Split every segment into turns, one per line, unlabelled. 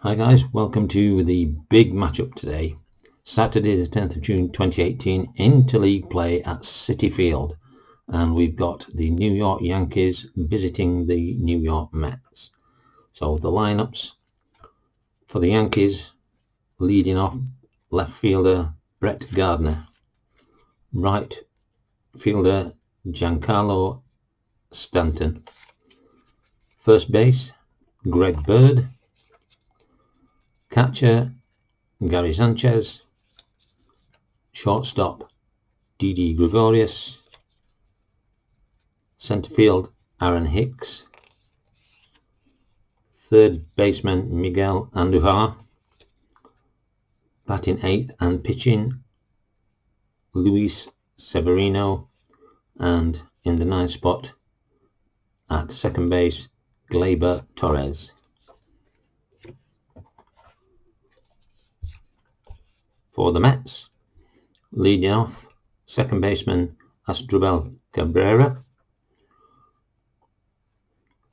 Hi guys, welcome to the big matchup today. Saturday the 10th of June 2018, interleague play at Citi Field, and we've got the New York Yankees visiting the New York Mets. So the lineups for the Yankees: leading off, left fielder Brett Gardner, right fielder Giancarlo Stanton, first base Greg Bird, catcher Gary Sanchez, shortstop Didi Gregorius, centre field Aaron Hicks, third baseman Miguel Andujar, batting eighth and pitching Luis Severino, and in the ninth spot at second base Gleyber Torres. For the Mets, leading off, second baseman Asdrubal Cabrera,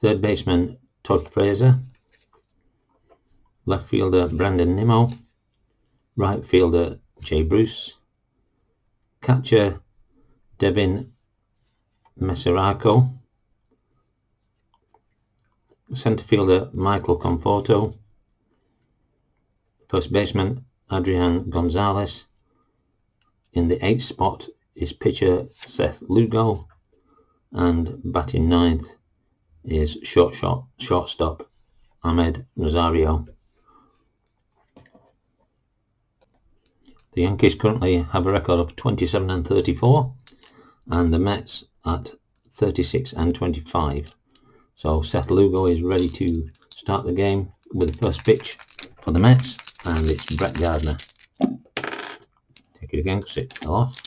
third baseman Todd Frazier, left fielder Brandon Nimmo, right fielder Jay Bruce, catcher Devin Mesoraco, centre fielder Michael Conforto, first baseman Adrian Gonzalez. In the eighth spot is pitcher Seth Lugo, and batting ninth is shortstop Ahmed Rosario. The Yankees currently have a record of 27-34, and the Mets at 36-25. So Seth Lugo is ready to start the game with the first pitch for the Mets, and it's Brett Gardner. Take it again because it fell off.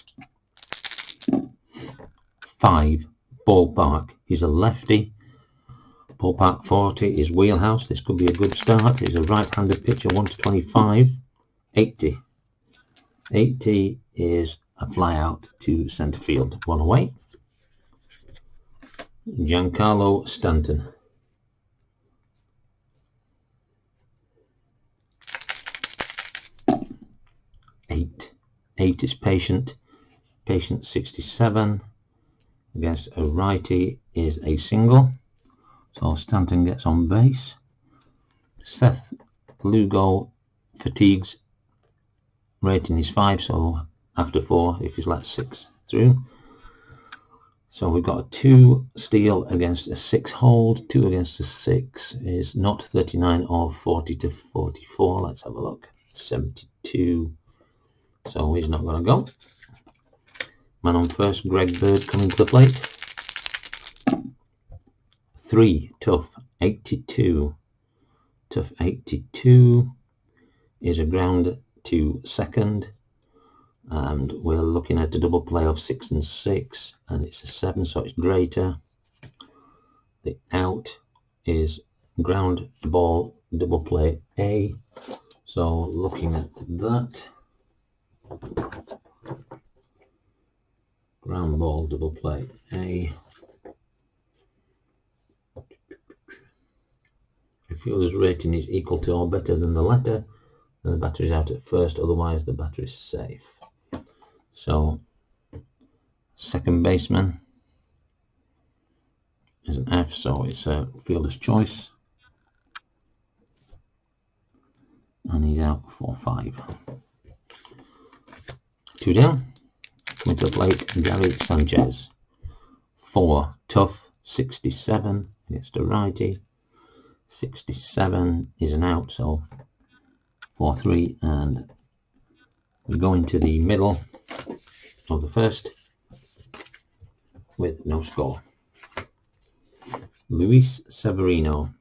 5, ballpark. He's a lefty. Ballpark 40 is wheelhouse. This could be a good start. He's a right-handed pitcher, 1-25. 80. 80 is a fly out to centre field. One away. Giancarlo Stanton. 8 is patient. Patient 67 against a righty is a single. So Stanton gets on base. Seth Lugo fatigues. Rating is 5, so after 4 if he's let 6 through. So we've got a 2 steal against a 6 hold. 2 against a 6 is not 39 or 40-44. Let's have a look. 72. So he's not going to go. Man on first, Greg Bird coming to the plate. 3, tough, 82. Tough 82 is a ground to second, and we're looking at a double play of 6 and 6, and it's a 7, so it's greater. The out is ground ball double play A. So looking at that, ground ball double play A. If fielder's rating is equal to or better than the letter, then the batter is out at first, otherwise the batter is safe. So second baseman is an F, so it's a fielder's choice, and he's out for 5. 2 down. Coming to the plate, Gary Sanchez. 4, tough, 67 against a righty. 67 is an out, so 4-3, and we go into the middle of the first with no score. Luis Severino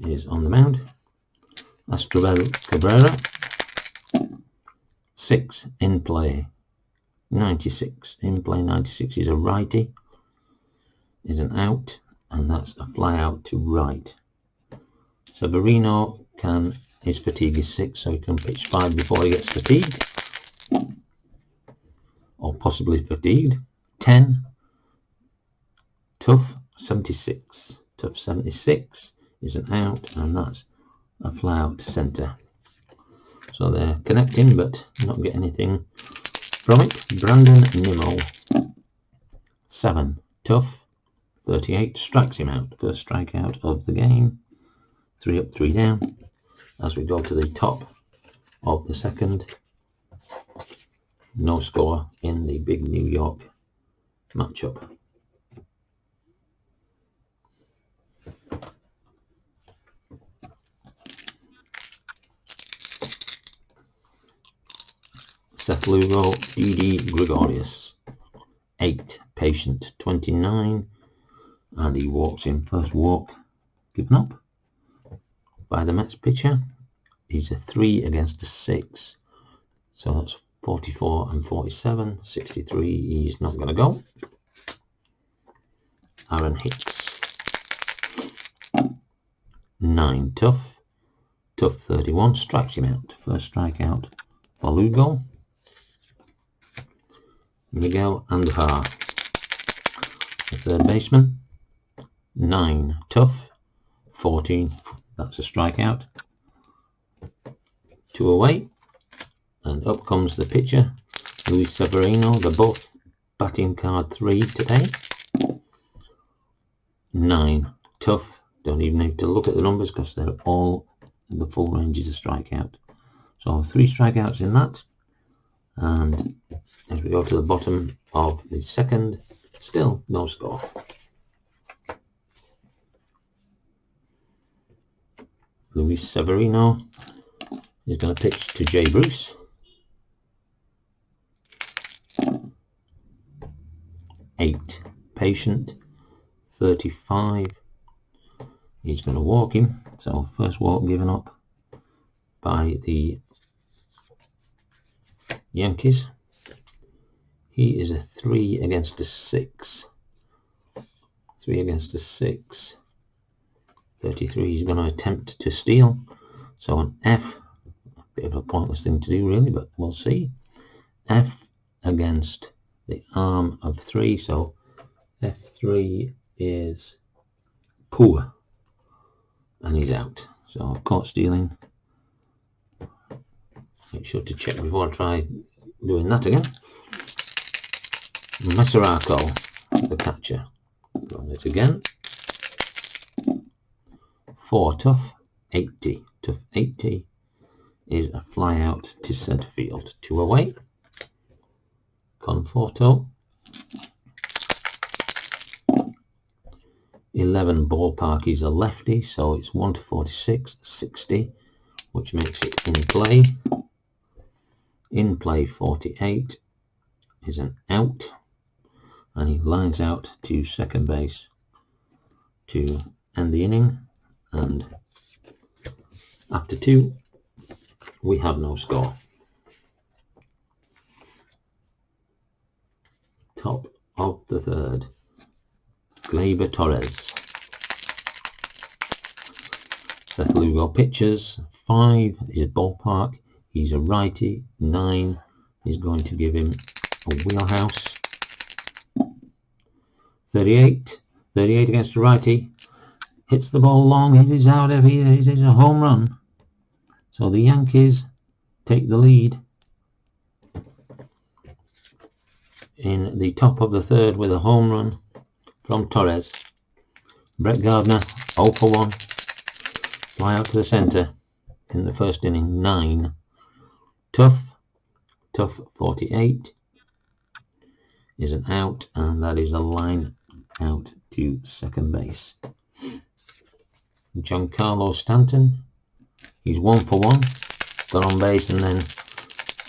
is on the mound. Asdrubal Cabrera. 6 in play. 96 in play. 96 is a righty. Is an out, and that's a fly out to right. Severino his fatigue is 6, so he can pitch 5 before he gets fatigued, or possibly fatigued. 10, tough 76. Tough 76 is an out, and that's a fly out to centre. So they're connecting but not getting anything from it. Brandon Nimmo, 7, tough, 38, strikes him out. First strikeout of the game. 3 up, 3 down. As we go to the top of the second, no score in the big New York matchup. Seth Lugo, D.D. Gregorius, 8, patient, 29, and he walks in. First walk given up by the Mets pitcher. He's a 3 against a 6, so that's 44 and 47. 63, he's not going to go. Aaron Hicks, 9, tough, 31, strikes him out. First strikeout for Lugo. Miguel Andujar, the third baseman, 9, tough, 14, that's a strikeout. 2 away, and up comes the pitcher, Luis Severino. They're both batting card 3 today. 9, tough, don't even need to look at the numbers because they're all in the full ranges of strikeout. So 3 strikeouts in that, and as we go to the bottom of the second, still no score. Luis Severino is going to pitch to Jay Bruce. Eight, patient, 35. He's going to walk him. So first walk given up by the Yankees. He is a 3 against a 6. 3 against a 6. 33, he's going to attempt to steal. So an F, a bit of a pointless thing to do really, but we'll see. F against the arm of 3, so F3 is poor, and he's out. So caught stealing. Make sure to check before I try doing that again. Mesoraco, the catcher. Run it again. 4, tough, 80. Tough 80 is a fly out to centre field. 2 away. Conforto. 11, ballpark. He's a lefty, so it's 1 to 46, 60, which makes it in play. In play 48 is an out, and he lines out to second base to end the inning, and after 2 we have no score. Top of the third, Gleyber Torres. Seth Lugo pitches. 5 is a ballpark. He's a righty. 9 is going to give him a wheelhouse. 38 against a righty. Hits the ball long. It is out of here. It is a home run. So the Yankees take the lead in the top of the third with a home run from Torres. Brett Gardner 0 for 1. Fly out to the centre in the first inning. 9. Tough 48 is an out, and that is a line out to second base. Giancarlo Stanton, he's 1 for 1. Got on base and then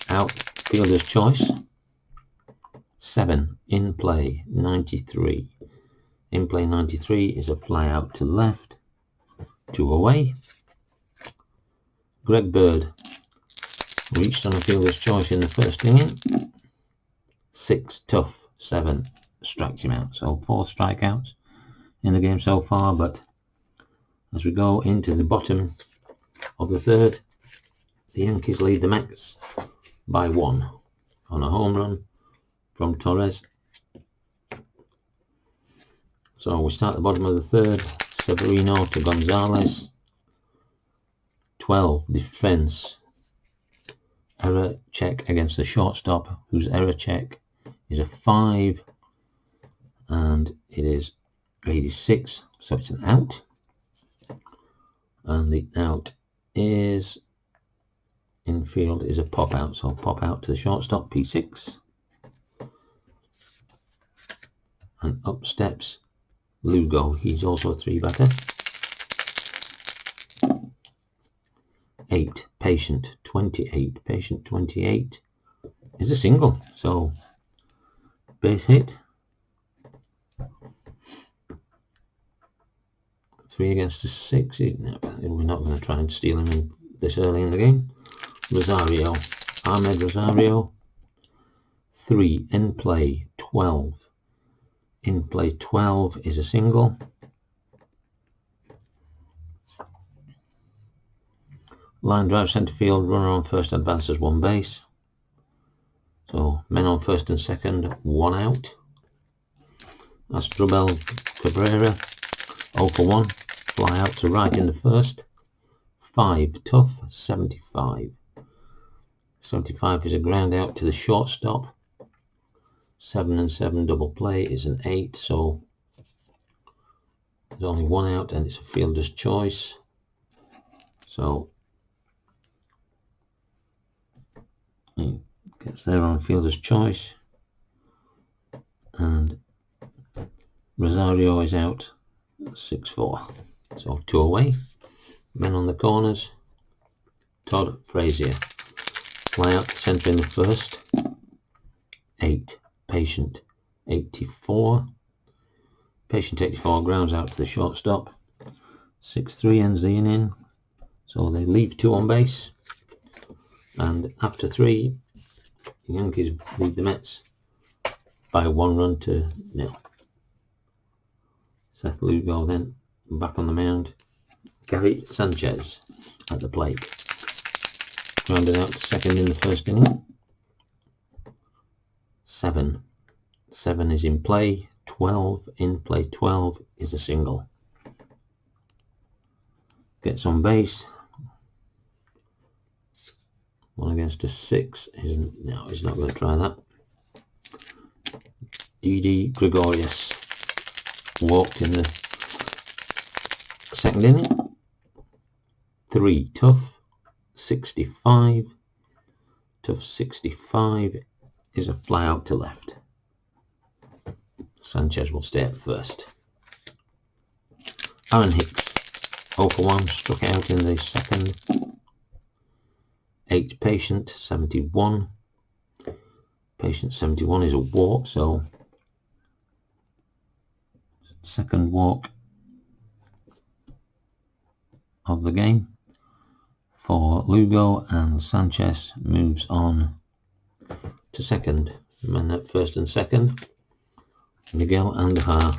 out, fielder's choice. 7, in play 93. In play 93 is a fly out to left. 2 away. Greg Bird reached on a fielder's choice in the first inning. 6, tough, 7 strikes him out. So 4 strikeouts in the game so far, but as we go into the bottom of the third, the Yankees lead the Mets by 1 on a home run from Torres. So we start at the bottom of the third. Severino to Gonzalez. 12 defense. Error check against the shortstop, whose error check is a 5, and it is 86, so it's an out. And the out is infield is a pop out, so pop out to the shortstop, P6. And up steps Lugo, he's also a 3-batter. 8 patient 28. Patient 28 is a single, so base hit. 3 against a 6. We're not going to try and steal him in this early in the game. Rosario, Ahmed Rosario. 3 in play 12. In play 12 is a single. Line drive centre field, runner on first advances 1 base. So men on first and second, 1 out. Astrobel Cabrera, 0 for 1. Fly out to right in the first. 5 tough, 75. 75 is a ground out to the shortstop. 7 and 7 double play is an 8, so there's only 1 out and it's a fielder's choice. So he gets there on fielder's choice, and Rosario is out 6-4. So 2 away. Men on the corners. Todd Frazier. Fly out to centre in the first. 8. Patient 84. Patient 84 grounds out to the shortstop. 6-3 ends the inning. So they leave 2 on base. And after 3, the Yankees lead the Mets by 1 run to 0. Seth Lugo then back on the mound. Gary Sanchez at the plate. Grounded out to second in the first inning. 7. 7 is in play. 12 in play. 12 is a single. Gets on base. 1 against a 6. No, he's not going to try that. Didi Gregorius walked in the second inning. 3 tough, 65. Tough 65 is a fly out to left. Sanchez will stay at first. Aaron Hicks, 0 for 1, struck out in the second. 8 patient, 71. Patient 71 is a walk, so second walk of the game for Lugo, and Sanchez moves on to second. Men at first and second. Miguel Andujar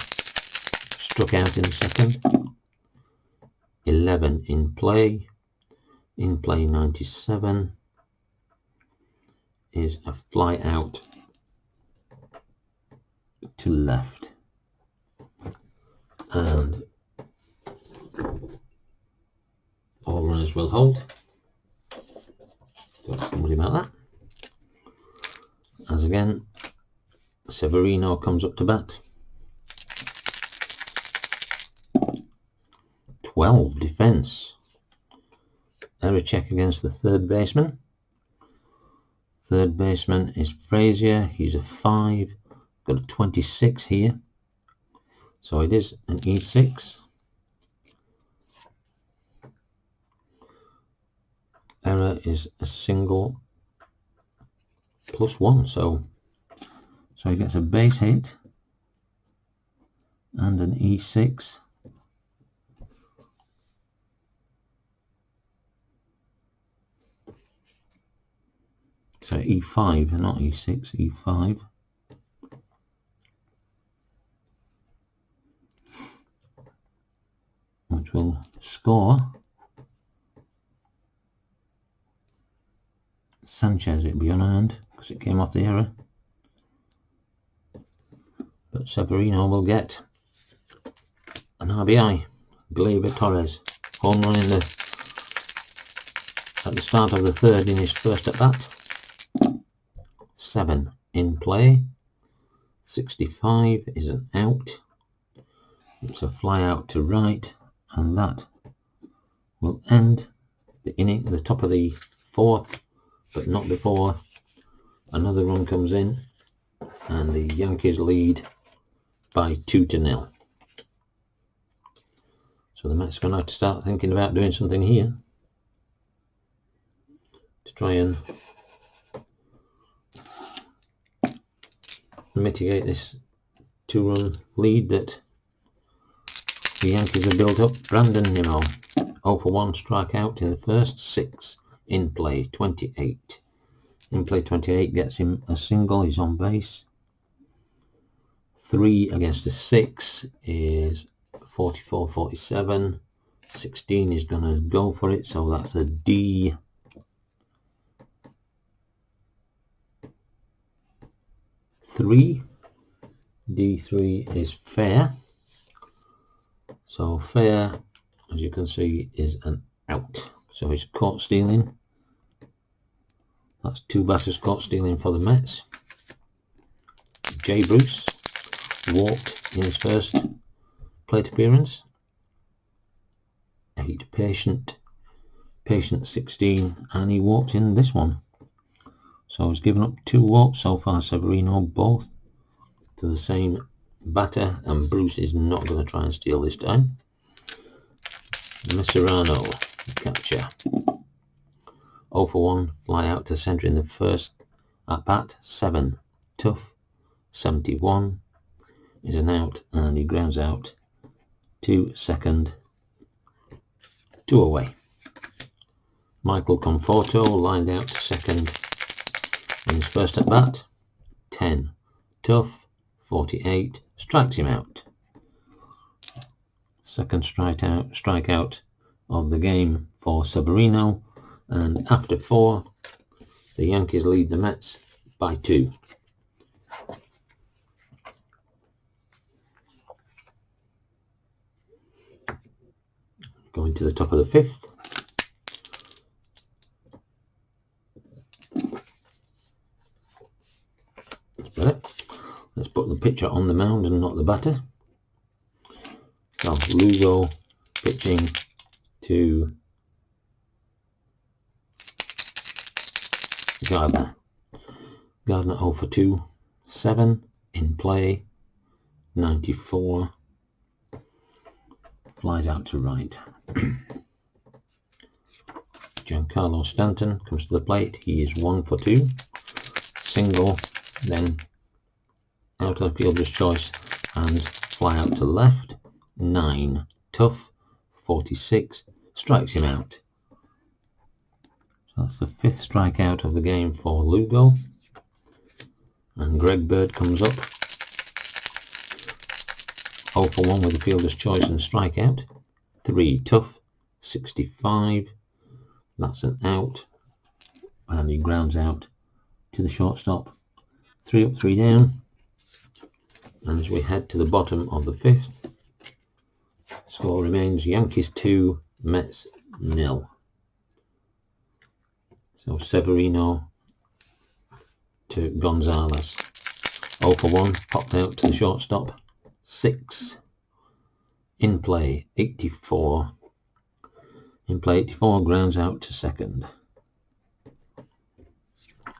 struck out in second. 11 in play. In play 97 is a fly out to left. And all runners will hold. Don't worry about that. As again, Severino comes up to bat. 12 defense. Error check against the third baseman. Third baseman is Frazier. He's a 5. Got a 26 here. So it is an E6. Error is a single +1. So he gets a base hit and an E6. So E5, not E6, E5. Which will score Sanchez. It'll be unearned because it came off the error. But Severino will get an RBI. Gleyber Torres, home run in the at the start of the third in his first at bat. 7 in play. 65 is an out. It's a fly out to right, and that will end the inning, the top of the fourth, but not before another run comes in, and the Yankees lead by 2-0. So the Mets are going to have to start thinking about doing something here to try and mitigate this 2-run lead that the Yankees have built up. Brandon Nimmo, 0 for 1, strikeout in the first. 6 in play, 28. In play 28 gets him a single, he's on base. 3 against the 6 is 44-47. 16 is going to go for it, so that's a D. D3 is fair. So fair, as you can see, is an out. So he's caught stealing. That's 2 batters caught stealing for the Mets. Jay Bruce walked in his first plate appearance. 8 patient 16, and he walked in this one. So he's given up 2 walks so far, Severino, both to the same batter, and Bruce is not going to try and steal this time. Mascherano, catcher. 0 for 1, fly out to centre in the first at bat. 7 tough. 71 is an out, and he grounds out to second. 2 away. Michael Conforto lined out to second in his first at bat. 10 tough. 48 strikes him out. Second strikeout of the game for Severino, and after 4 the Yankees lead the Mets by 2. Going to the top of the 5th. That's better. Let's put the pitcher on the mound and not the batter. So Lugo pitching to Gardner. Gardner 0 for 2. 7 in play. 94. Flies out to right. Giancarlo Stanton comes to the plate. He is 1 for 2. Single, then out of the fielder's choice and fly out to left. 9 tough. 46 strikes him out. So that's the 5th strikeout of the game for Lugo. And Greg Bird comes up. 0 for 1 with the fielder's choice and strikeout. 3 tough. 65. That's an out. And he grounds out to the shortstop. 3 up, 3 down. And as we head to the bottom of the 5th, score remains Yankees 2, Mets 0. So Severino to Gonzalez. 0 for 1, popped out to the shortstop. 6 in play, 84. In play 84, grounds out to second.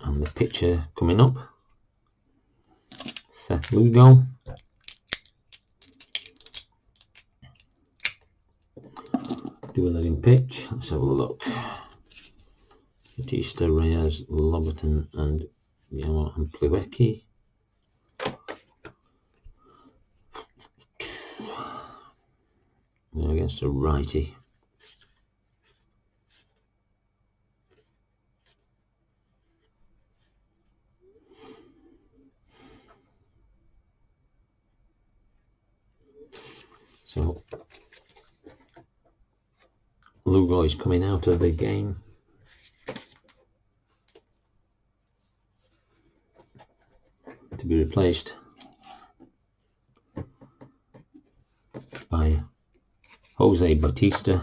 And the pitcher coming up, Seth Lugo. Do a letting pitch. Let's have a look. Batista, Reyes, Loberton, and Yama and Plewecki. Against a righty. So Lugo is coming out of the game. To be replaced by Jose Batista.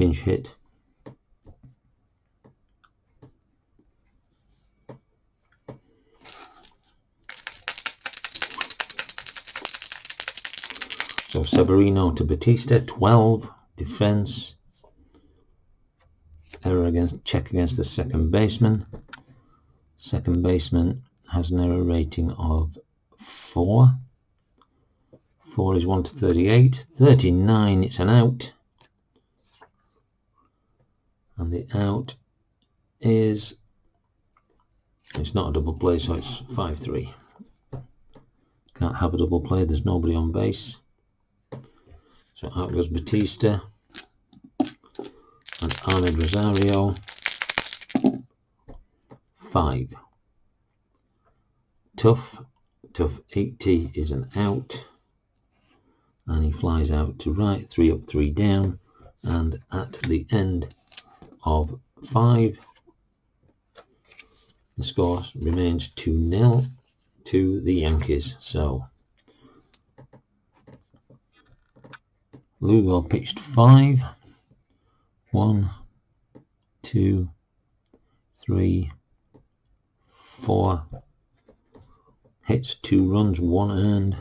pinch hit. So Severino to Batista, 12 defense. Error check against the second baseman. Second baseman has an error rating of 4. 4 is 1 to 38. 39, it's an out. And the out is, it's not a double play, so it's 5-3. Can't have a double play, there's nobody on base. So out goes Batista and Ahmed Rosario. 5. Tough 80 is an out, and he flies out to right, 3 up, 3 down, and at the end of 5, the score remains 2-0 to the Yankees. So Lugo pitched 5. 1, 2, 3, 4. Hits 2 runs, 1 earned.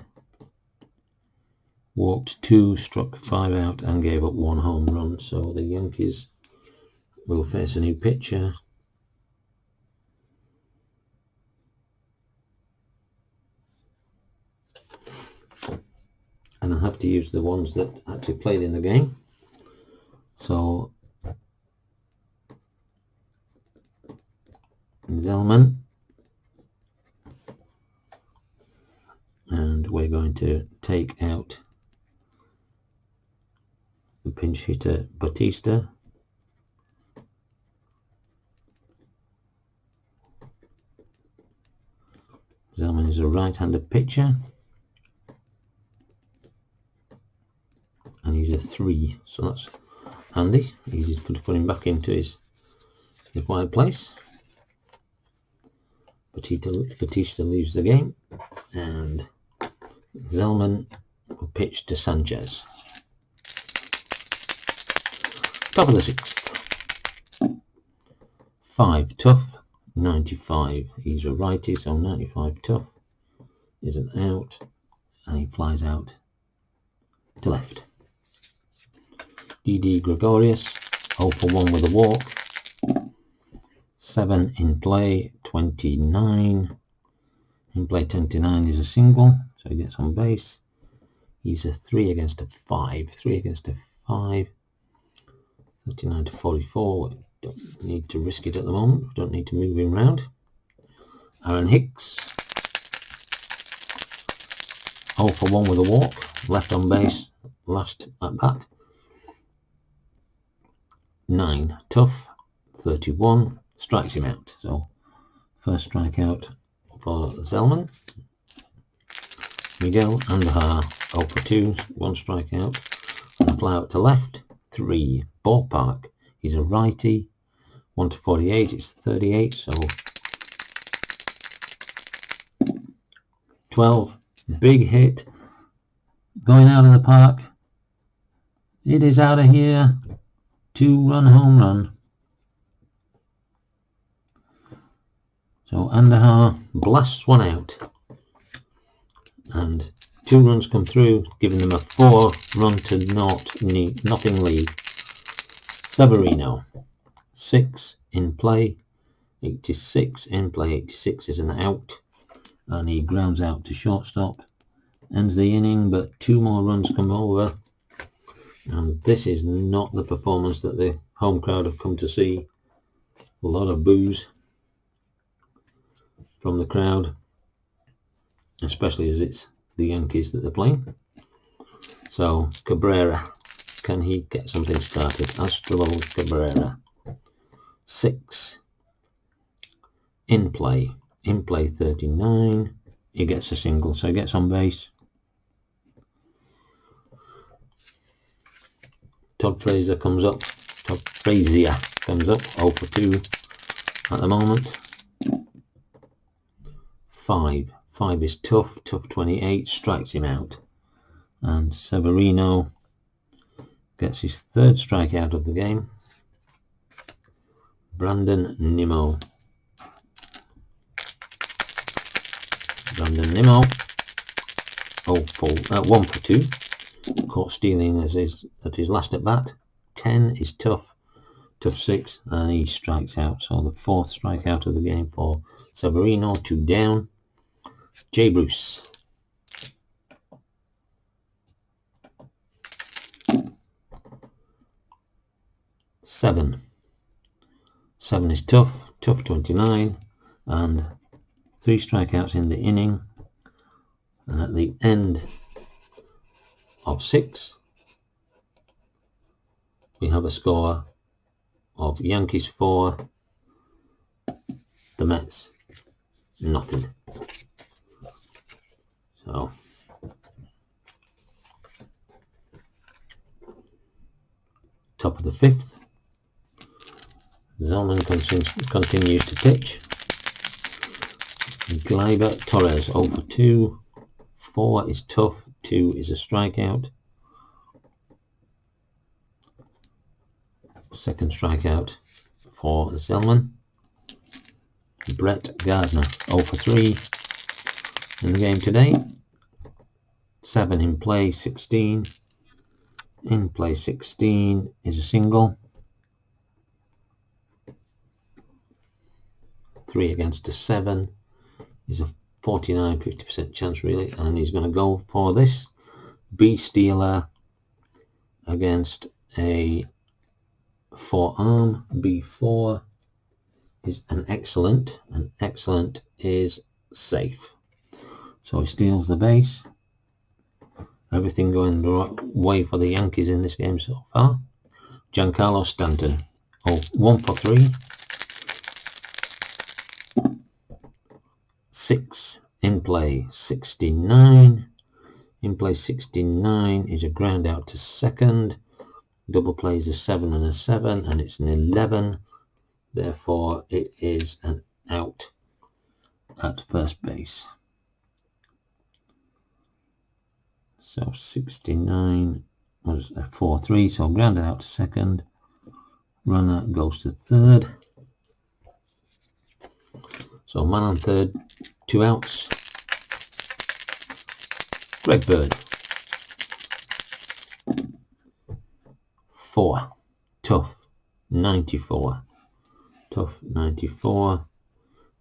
Walked 2, struck 5 out, and gave up 1 home run. So the Yankees will face a new pitcher. And I'll have to use the ones that actually played in the game. So Zellman, and we're going to take out the pinch hitter Batista. Zellman is a right-handed pitcher, and he's a 3, so that's handy. Easy to put him back into his required place. Batista leaves the game, and Zellman will pitch to Sanchez. Top of the 6th. 5 tough, 95. He's a righty, so 95 tough is an out, and he flies out to left. D.D. Gregorius, 0 for 1 with a walk. 7 in play, 29. In play 29 is a single, so he gets on base. He's a 3 against a 5. 3 against a 5. 39 to 44. We don't need to risk it at the moment. We don't need to move him around. Aaron Hicks, 0 for 1 with a walk. Left on base, last at bat. 9 tough, 31. Strikes him out. So first strikeout for Zellman. Miguel Andujar, 0 for 2, 1 strikeout. And a fly out to left. 3. Ballpark. He's a righty. 1 to 48. It's 38. So 12. Big hit. Going out of the park. It is out of here. 2-run home run. So Andujar blasts one out, and 2 runs come through, giving them a 4-run to nothing lead. Severino, 6 in play, 86 in play. 86 is an out, and he grounds out to shortstop. Ends the inning, but 2 more runs come over, and this is not the performance that the home crowd have come to see. A lot of boos from the crowd, especially as it's the Yankees that they're playing. So Cabrera, can he get something started? Astrolog Cabrera, 6 in play 39. He gets a single, so he gets on base. Todd Frazier comes up. 0 for 2 at the moment. 5 is tough 28, strikes him out. And Severino gets his third strikeout of the game. Brandon Nimmo. Brandon Nimmo. 1 for 2. Caught stealing at his last at bat. 10 is tough 6, and he strikes out. So the fourth strikeout of the game for Severino. 2 down. Jay Bruce. Seven is tough 29, and 3 strikeouts in the inning. And at the end of 6, we have a score of Yankees 4, the Mets nothing. So top of the 5th, Zellman continues to pitch. Gleyber Torres 0 for 2. 4 is tough, 2 is a strikeout. Second strikeout for Zellman. Brett Gardner 0 for 3 in the game today. 7 in play, 16. In play 16 is a single. 3 against a 7 is a 49-50% chance really, and he's going to go for this B stealer against a 4-arm. B4 is an excellent. An excellent is safe. So he steals the base. Everything going the right way for the Yankees in this game so far. Giancarlo Stanton 1 for 3. 6 in play 69. In play 69 is a ground out to second. Double play is a 7 and a 7, and it's an 11. Therefore, it is an out at first base. So 69 was a 4-3, so grounded out to second. Runner goes to third. So man on third, 2 outs. Greg Bird. 4. Tough 94. Tough 94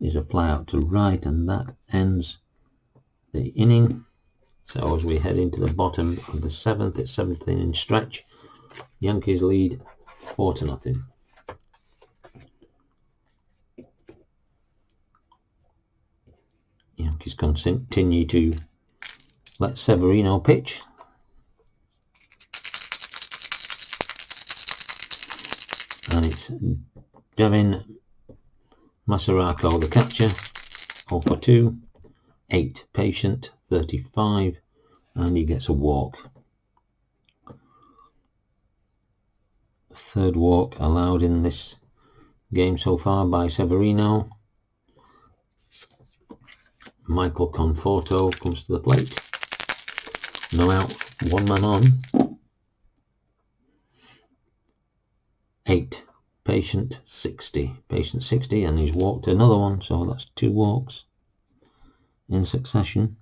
is a fly out to right, and that ends the inning. So as we head into the bottom of the 7th, it's 7th inning stretch. Yankees lead 4-0. Yankees continue to let Severino pitch. And it's Devin Masaraco, the catcher, 0 for 2. 8 patient, 35, and he gets a walk. Third walk allowed in this game so far by Severino. Michael Conforto comes to the plate. No out, 1 man on. 8 patient, 60. Patient 60, and he's walked another one, so that's 2 walks in succession.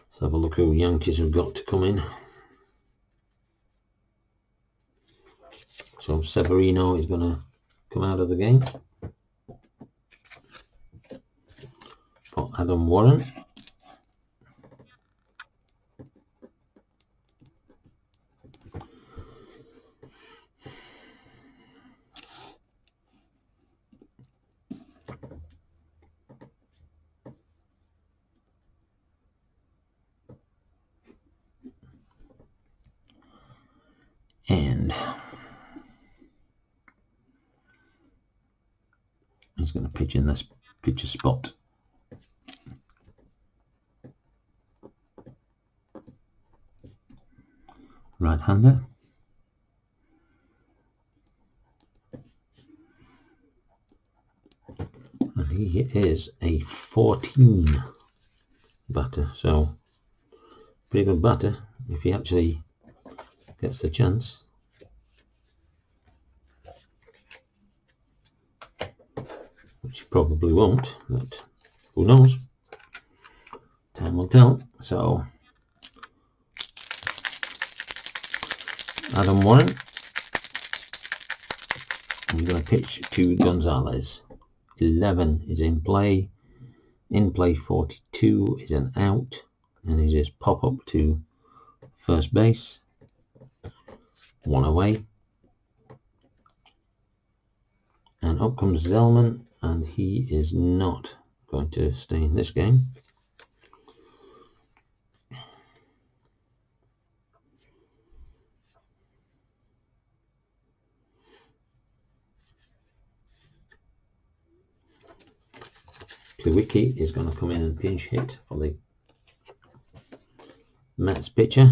Let's have a look who Yankees have got to come in. So Severino is going to come out of the game for Adam Warren. And he's going to pitch in this pitcher spot. Right-hander. And he is a 14 batter. So pretty good batter if he actually gets the chance. Which he probably won't, but who knows? Time will tell. So Adam Warren, I'm going to pitch to Gonzalez. 11 is in play. In play 42 is an out, and he just pop up to first base. 1 away. And up comes Zellman, and he is not going to stay in this game. Plewicki is going to come in and pinch hit for the Mets pitcher.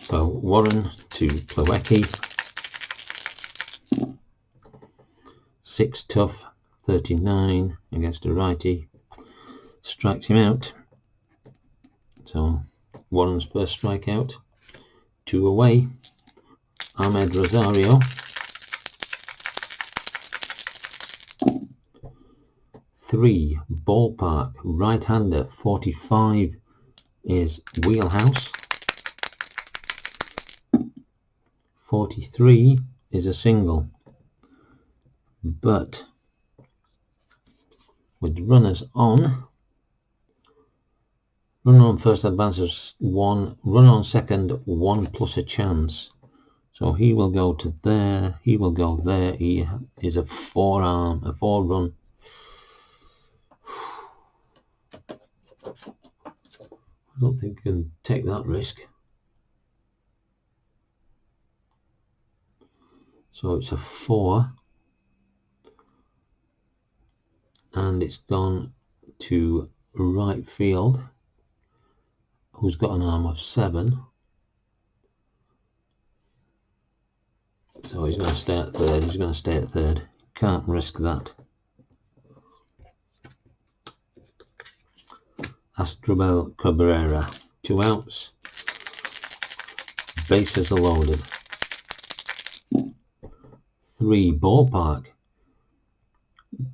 So Warren to Plewicki. 6 tough, 39 against a righty. Strikes him out. So Warren's first strikeout. 2 away. Ahmed Rosario. 3 ballpark, right-hander. 45 is wheelhouse. 43 is a single, but with runners on, runner on first advances 1, runner on second 1 plus a chance. So he will go to there, he will go there. He is a 4-run. I don't think he can take that risk. So it's a 4, and it's gone to right field, who's got an arm of 7. So he's going to stay at third. Can't risk that. Astrobel Cabrera, 2 outs. Bases are loaded. 3 ballpark.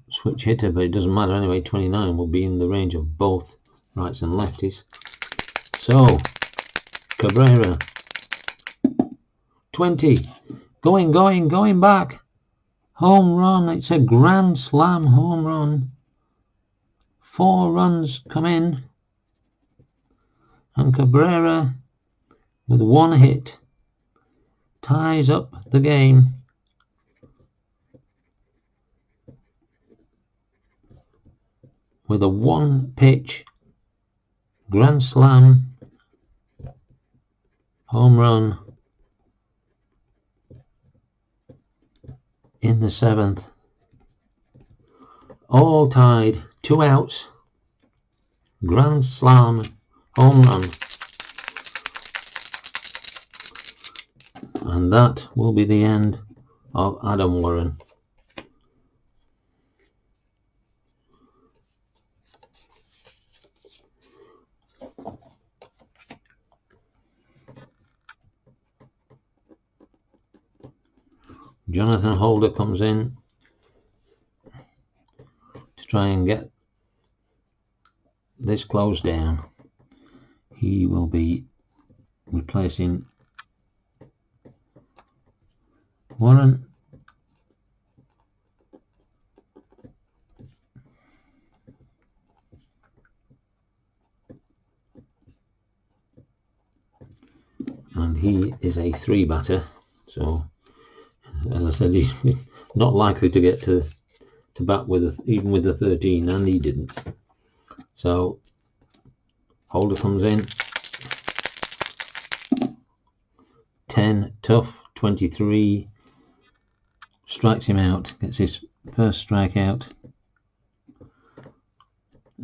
Switch hitter, but it doesn't matter anyway. 29 will be in the range of both rights and lefties. So Cabrera, 20, going back. Home run. It's a grand slam home run. 4 runs come in, and Cabrera with 1 hit ties up the game. With a 1-pitch grand slam home run in the 7th. All tied, 2 outs, grand slam home run. And that will be the end of Adam Warren. Jonathan Holder comes in to try and get this closed down. He will be replacing Warren. And he is a 3 batter, so as I said, he's not likely to get to bat with even with the 13, and he didn't. So holder comes in. 10 tough, 23 strikes him out, gets his first strikeout,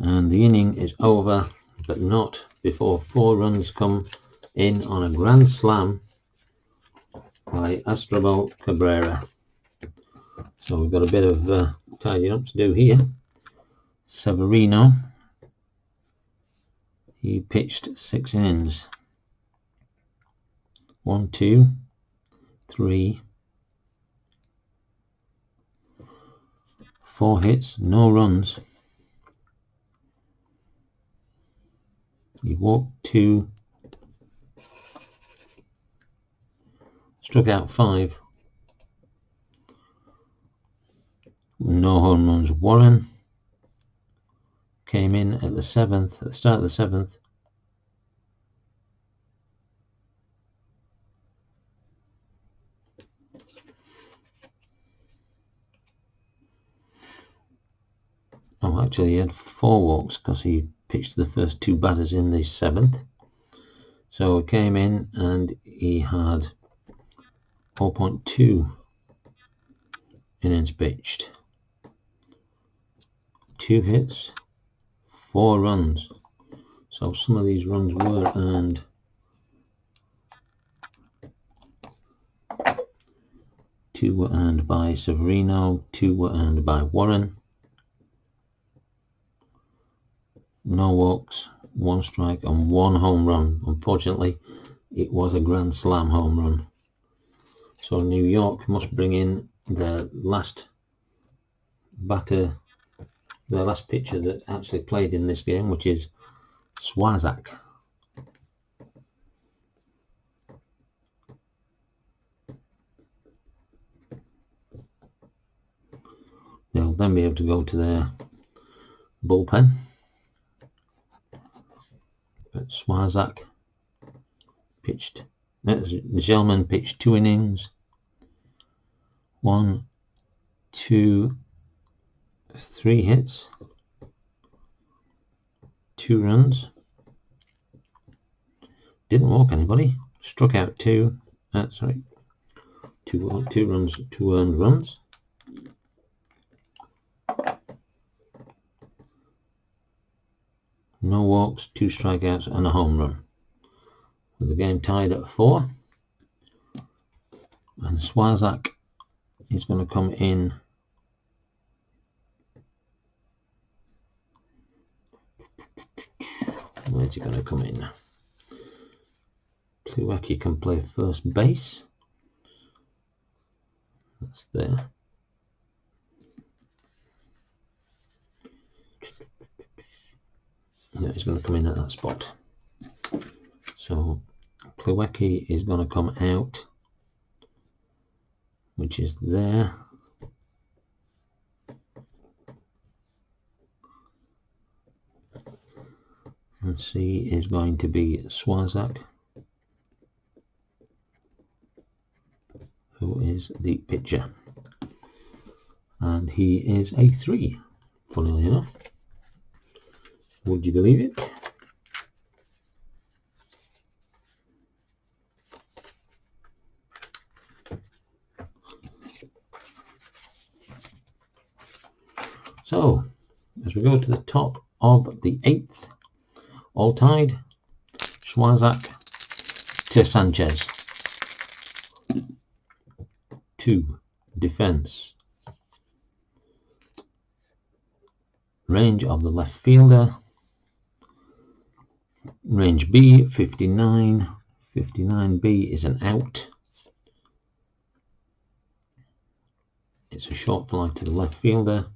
and the inning is over, but not before 4 runs come in on a grand slam by Astrobal Cabrera. So we've got a bit of tidying up to do here. Severino, he pitched 6 innings. 1, 2, 3, 4 hits, no runs. He walked 2, struck out 5, no home runs. Warren came in at the start of the 7th. Oh, actually he had 4 walks because he pitched the first 2 batters in the 7th. So he came in and he had 4.2 innings pitched. 2 hits, 4 runs. So some of these runs were earned. Two were earned by Severino, 2 were earned by Warren. No walks, 1 strike and 1 home run. Unfortunately, it was a grand slam home run. So New York must bring in their last batter, their last pitcher that actually played in this game, which is Swazak. They'll then be able to go to their bullpen. But Swazak pitched, Gelman pitched 2 innings. 1, 2, 3 hits, 2 runs. Didn't walk anybody. Struck out 2. 2 runs, 2 earned runs. No walks, 2 strikeouts and a home run. With the game tied at 4. And Swazak is going to come in. Where's he going to come in? Pliwecki can play first base. That's there. Yeah, he's going to come in at that spot. So Pliwecki is going to come out, which is there. And C is going to be Swazak, who is the pitcher. And he is a 3, funnily enough. Would you believe it? So, as we go to the top of the 8th, all tied, Swazak to Sanchez. 2, defense. Range of the left fielder. Range B, 59. 59B is an out. It's a short fly to the left fielder.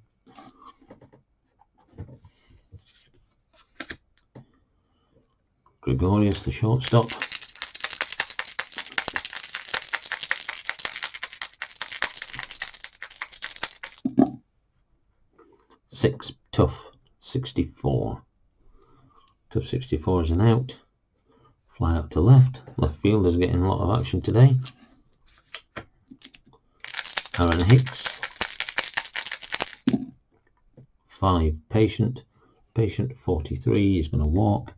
Gregorius, the shortstop. Six, tough, 64. Tough 64 is an out. Fly out to left. Left fielder's getting a lot of action today. Aaron Hicks. 5, patient. Patient 43 is going to walk.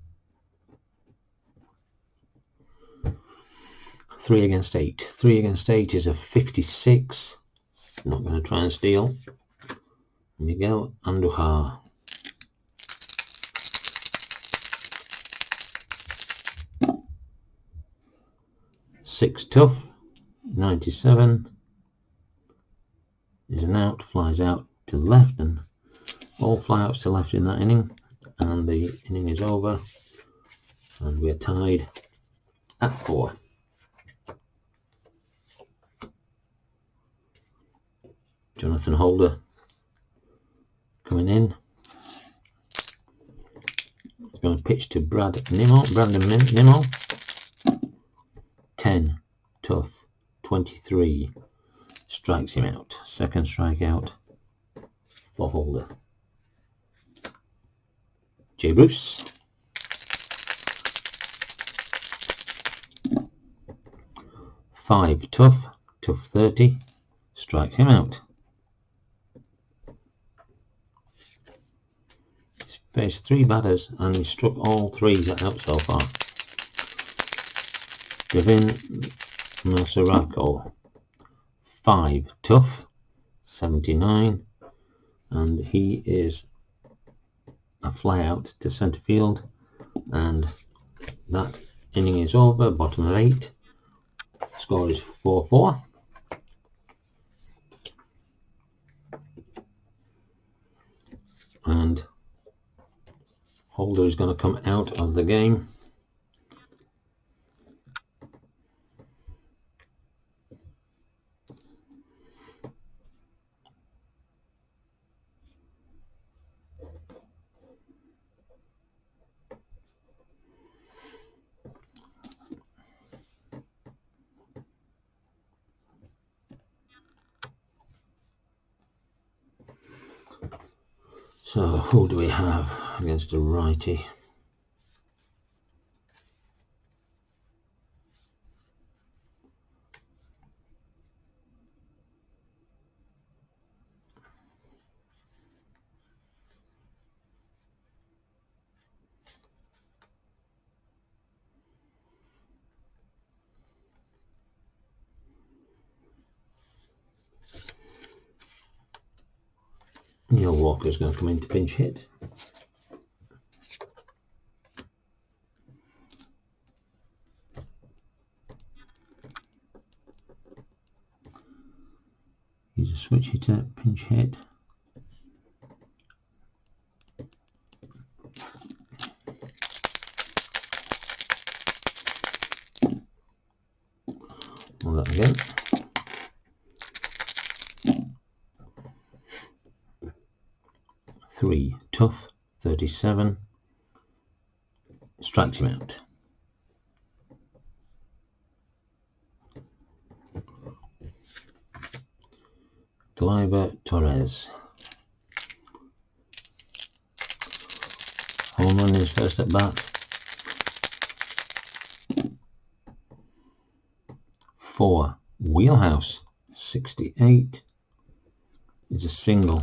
3 against 8. 3 against 8 is a 56. Not going to try and steal. Miguel Andujar. Six tough. 97 is an out. Flies out to left, and all flyouts to left in that inning. And the inning is over. And we're tied at 4. Jonathan Holder coming in. He's going to pitch to Brandon Nimmo. 10 tough. 23 strikes him out. Second strikeout for Holder. Jay Bruce. 5 tough. 30 strikes him out. He's faced 3 batters and he struck all 3 out so far. Devin Masurako. 5 tough. 79, and he is a fly out to centre field, and that inning is over. Bottom of 8. Score is 4-4. And Holder is going to come out of the game. So who do we have against a righty? Neil Walker's going to come in to pinch hit. He's a switch hitter, pinch hit. Well, that again. Three tough. 37 strikes him out. Gleyber Torres. Home run in his first at bat. 4 wheelhouse. 68 is a single.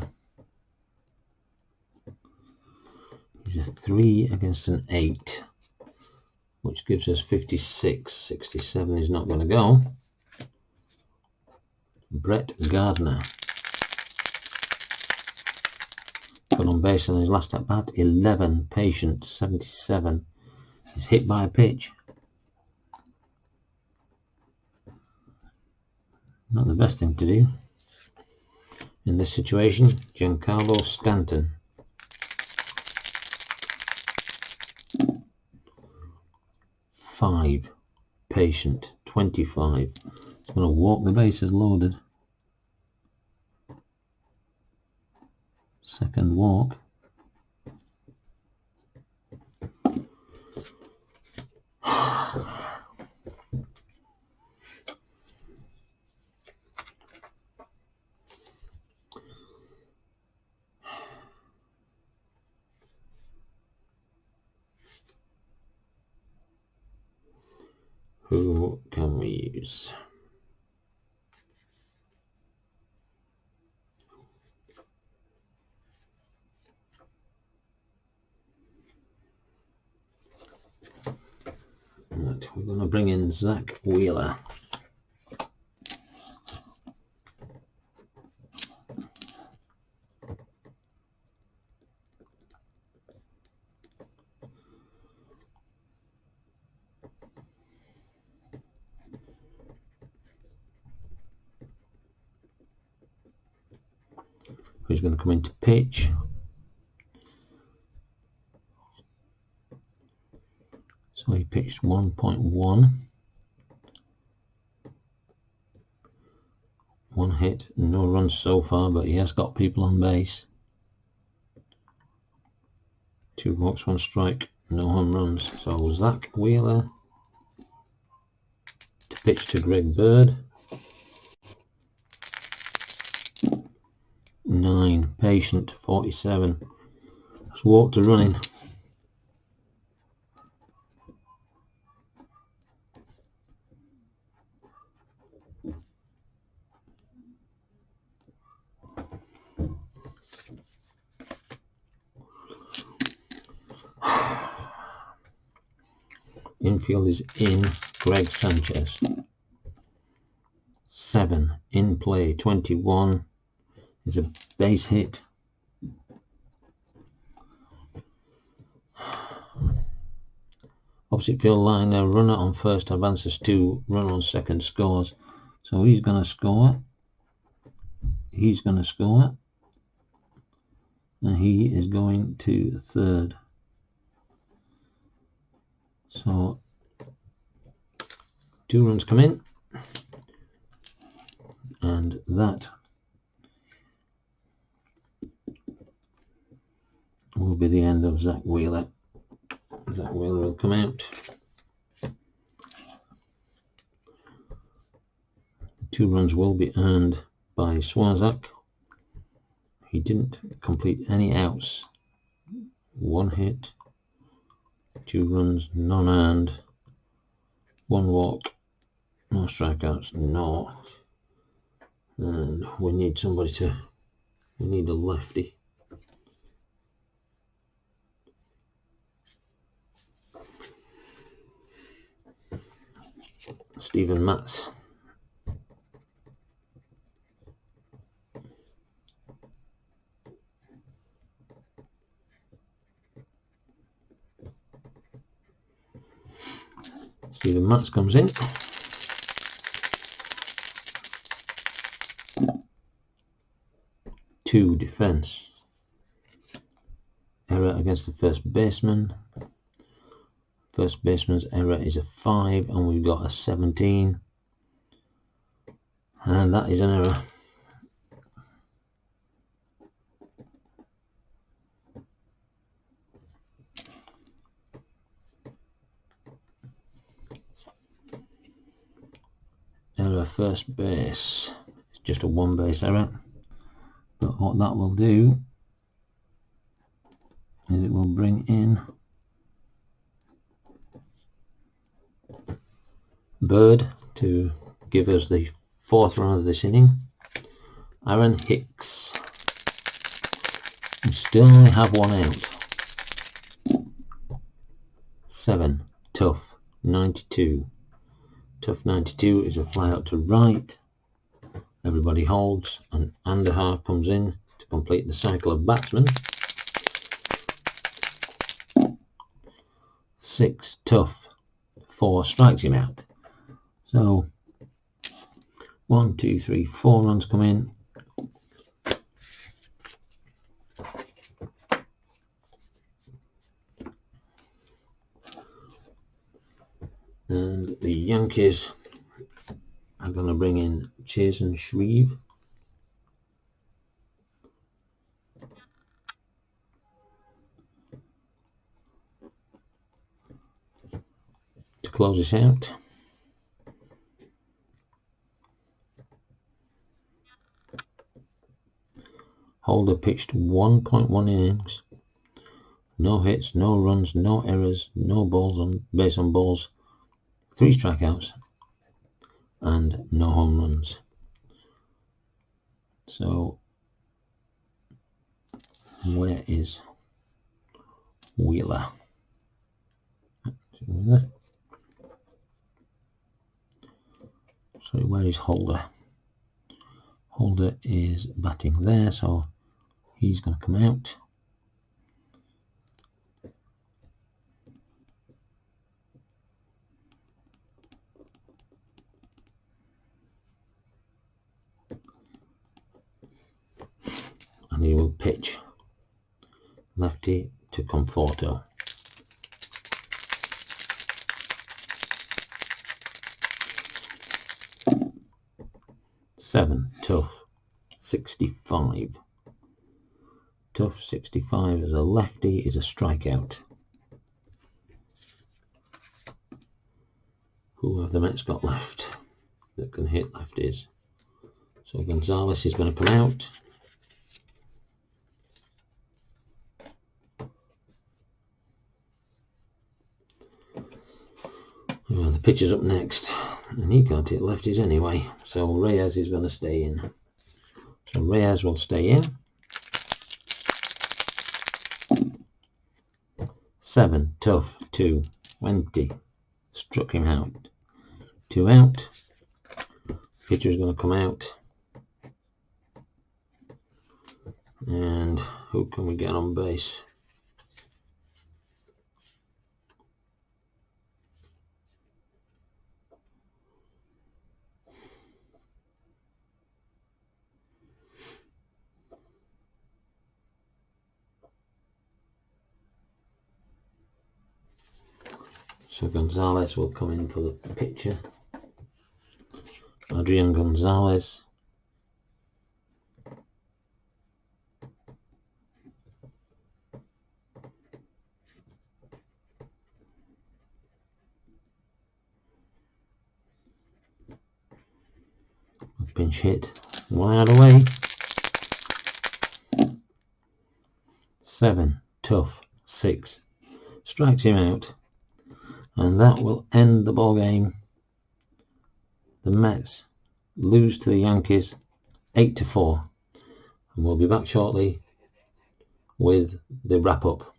He's a 3 against an 8, which gives us 56. 67 is not going to go. Brett Gardner got on base on his last at bat. 11 patient. 77 is hit by a pitch. Not the best thing to do in this situation. Giancarlo Stanton. 5 patient. 25. It's going to walk the bases loaded. Second walk. Who can we use? Right, we're going to bring in Zach Wheeler. Who's going to come into pitch? So he pitched 1.1. One hit, no runs so far, but he has got people on base. 2 walks, 1 strike, no home runs. So Zach Wheeler to pitch to Greg Bird. 9, patient, 47. Just walked to running. Infield is in Greg Sanchez. 7, in play, 21 is a base hit. Opposite field line, a runner on first advances 2, runner on second scores. So he's going to score. He's going to score. And he is going to third. So 2 runs come in. And that will be the end of Zach Wheeler. Zach Wheeler will come out. 2 runs will be earned by Swazak. He didn't complete any outs. 1 hit, 2 runs, none earned, 1 walk, no strikeouts, no. And we need we need a lefty. Stephen Matz. Stephen Matz comes in. Two defense. Error against the first baseman. First baseman's error is a 5, and we've got a 17. And that is an error. Error first base. It's just a 1 base error. But what that will do is it will bring in Bird to give us the 4th run of this inning. Aaron Hicks. We still only have 1 out. 7, tough, 92. Tough 92 is a fly out to right. Everybody holds, and Andahar comes in to complete the cycle of batsmen. 6, tough, 4 strikes him out. So 1, 2, 3, 4 runs come in. And the Yankees are going to bring in Jason Shreve. To close this out. Holder pitched 1.1 innings. No hits, no runs, no errors, no balls on base on balls. 3 strikeouts and no home runs. So where is Wheeler? where is Holder? Holder is batting there, so he's going to come out. And he will pitch lefty to Conforto. Seven, tough, 65. Tough 65 as a lefty is a strikeout. Who have the Mets got left that can hit lefties? So Gonzalez is going to come out. Well, the pitcher's up next, and he can't hit lefties anyway, so Reyes is going to stay in. So Reyes will stay in. 7, tough, 2, 20. Struck him out. 2 out. Pitcher's going to come out. And who can we get on base? So Gonzalez will come in for the pitcher. Adrian Gonzalez. Pinch hit. 1 out away. 7, tough, 6. Strikes him out. And that will end the ball game. The Mets lose to the Yankees 8-4. And we'll be back shortly with the wrap up.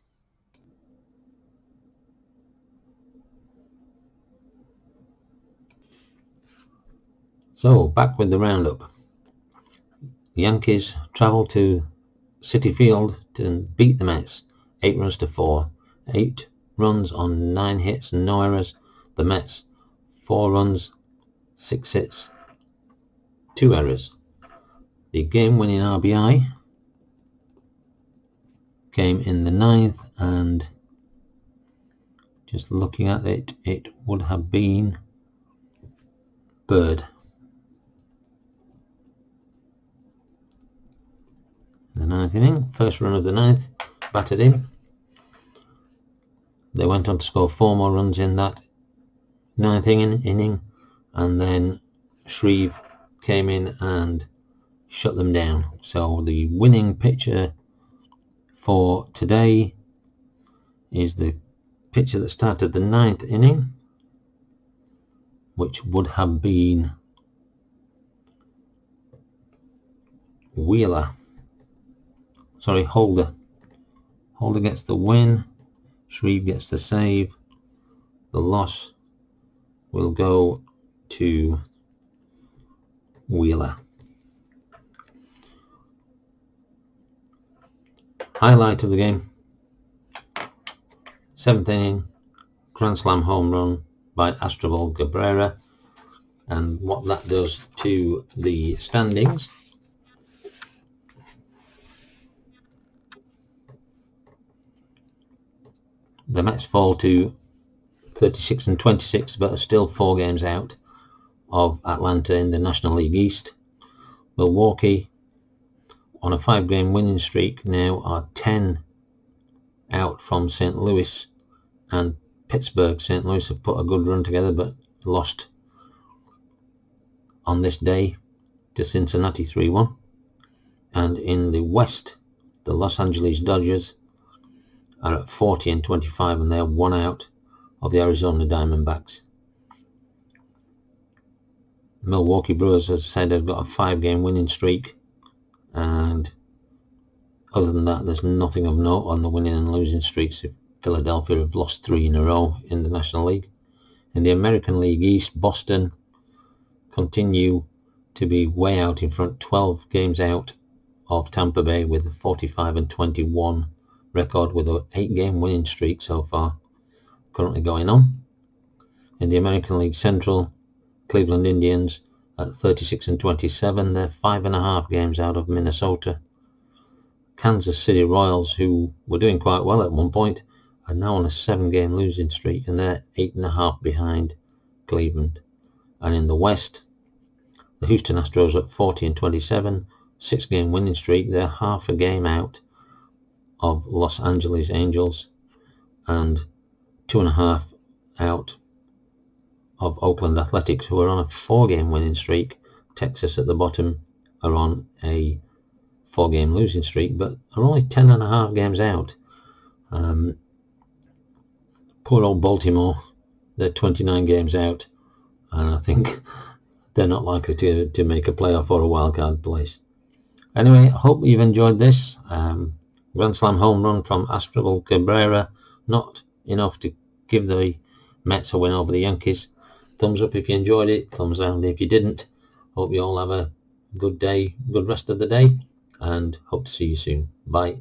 So back with the roundup. The Yankees travel to Citi Field to beat the Mets 8-4. 8 runs on 9 hits and no errors. The Mets 4 runs, 6 hits, 2 errors. The game-winning RBI came in the 9th, and just looking at it, it would have been Bird. The 9th inning, first run of the 9th, batted in. They went on to score 4 more runs in that 9th inning, and then Shreve came in and shut them down. So the winning pitcher for today is the pitcher that started the 9th inning, which would have been Holder. Holder gets the win. Shreve gets the save. The loss will go to Wheeler. Highlight of the game: 7th inning, grand slam home run by Astrobal Cabrera. And what that does to the standings: the Mets fall to 36 and 26, but are still 4 games out of Atlanta in the National League East. Milwaukee, on a 5-game winning streak, now are 10 out from St. Louis and Pittsburgh. St. Louis have put a good run together, but lost on this day to Cincinnati 3-1. And in the West, the Los Angeles Dodgers are at 40 and 25, and they're 1 out of the Arizona Diamondbacks. Milwaukee Brewers, as I said, have got a 5-game winning streak, and other than that, there's nothing of note on the winning and losing streaks. Philadelphia have lost 3 in a row in the National League. In the American League East, Boston continue to be way out in front, 12 games out of Tampa Bay with a 45-21 record with an 8-game winning streak so far currently going on. In the American League Central, Cleveland Indians at 36-27, they're 5.5 games out of Minnesota. Kansas City Royals, who were doing quite well at one point, are now on a 7-game losing streak, and they're 8.5 behind Cleveland. And in the West, the Houston Astros at 40-27, 6-game winning streak. They're half a game out of Los Angeles Angels and 2.5 out of Oakland Athletics, who are on a 4-game winning streak. Texas at the bottom are on a 4-game losing streak, but are only 10.5 games out. Poor old Baltimore, they're 29 games out, and I think they're not likely to make a playoff or a wildcard place. Anyway, I hope you've enjoyed this. Grand Slam home run from Asdrubal Cabrera, not enough to give the Mets a win over the Yankees. Thumbs up if you enjoyed it, thumbs down if you didn't. Hope you all have a good day, good rest of the day, and hope to see you soon. Bye.